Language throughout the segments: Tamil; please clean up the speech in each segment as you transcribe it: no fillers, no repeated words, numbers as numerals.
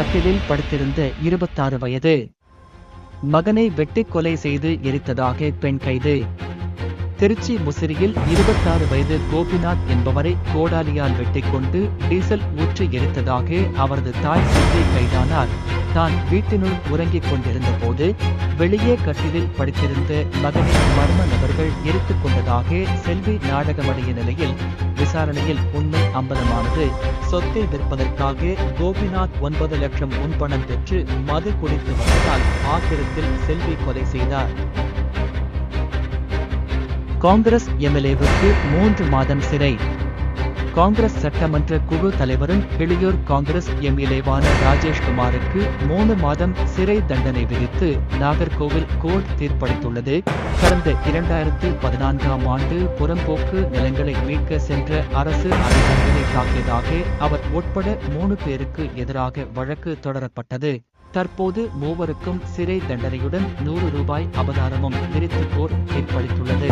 கட்டிலில் படுத்திருந்த 26 வயது மகனை வெட்டிக் கொலை செய்து எரித்ததாக பெண் கைது. திருச்சி முசிறியில் 26 வயது கோபிநாத் என்பவரை கோடாலியால் வெட்டிக் கொண்டு டீசல் ஊற்றி எரித்ததாக அவரது தாய் செல்வி கைதானார். தான் வீட்டினுள் உறங்கிக் கொண்டிருந்த போது வெளியே கட்டிலில் படுத்திருந்த மகனை மர்ம நபர்கள் எரித்துக் கொண்டதாக செல்வி நாடகமடைய நிலையில் விசாரணையில் உண்மை அம்பலமானது. சொத்தை விற்பதற்காக கோபிநாத் 9 லட்சம் முன்பணம் பெற்று மது குடித்து வந்ததால் ஆத்திரத்தில் செல்வி கொலை செய்தார். காங்கிரஸ் எம்எல்ஏவுக்கு 3 மாதம் சிறை. காங்கிரஸ் சட்டமன்ற குழு தலைவரும் இளையோர் காங்கிரஸ் எம்எல்ஏவான ராஜேஷ்குமாருக்கு 3 மாதம் சிறை தண்டனை விதித்து நாகர்கோவில் கோர்ட் தீர்ப்பளித்துள்ளது. கடந்த 2014ஆம் ஆண்டு புறம்போக்கு நிலங்களை மீட்க சென்ற அரசு அதிகாரிகளை தாக்கியதாக அவர் உட்பட 3 பேருக்கு எதிராக வழக்கு தொடரப்பட்டது. தற்போது மூவருக்கும் சிறை தண்டனையுடன் 100 ரூபாய் அபதாரமும் விதித்து கோர்ட் தீர்ப்பளித்துள்ளது.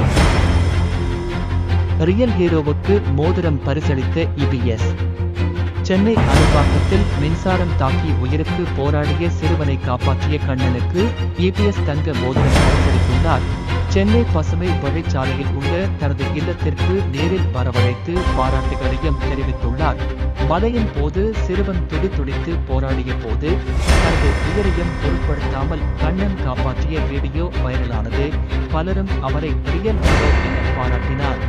ரியல் ஹீரோவுக்கு மோதிரம் பரிசளித்த இபிஎஸ். சென்னை அரும்பாக்கத்தில் மின்சாரம் தாக்கி உயிருக்கு போராடிய சிறுவனை காப்பாற்றிய கண்ணனுக்கு இபிஎஸ் தங்க மோதிரம் பரிசளித்துள்ளார். சென்னை பசுமை வழிச்சாலையில் உள்ள தனது இல்லத்திற்கு நேரில் வரவழைத்து பாராட்டுகளையும் தெரிவித்துள்ளார். மழையின் போது சிறுவன் துடிதுடித்து போராடிய போது தனது உயிரையும் பொருட்படுத்தாமல் கண்ணன் காப்பாற்றிய வீடியோ வைரலானது. பலரும் அவரை ரியல் ஹீரோ என பாராட்டினார்.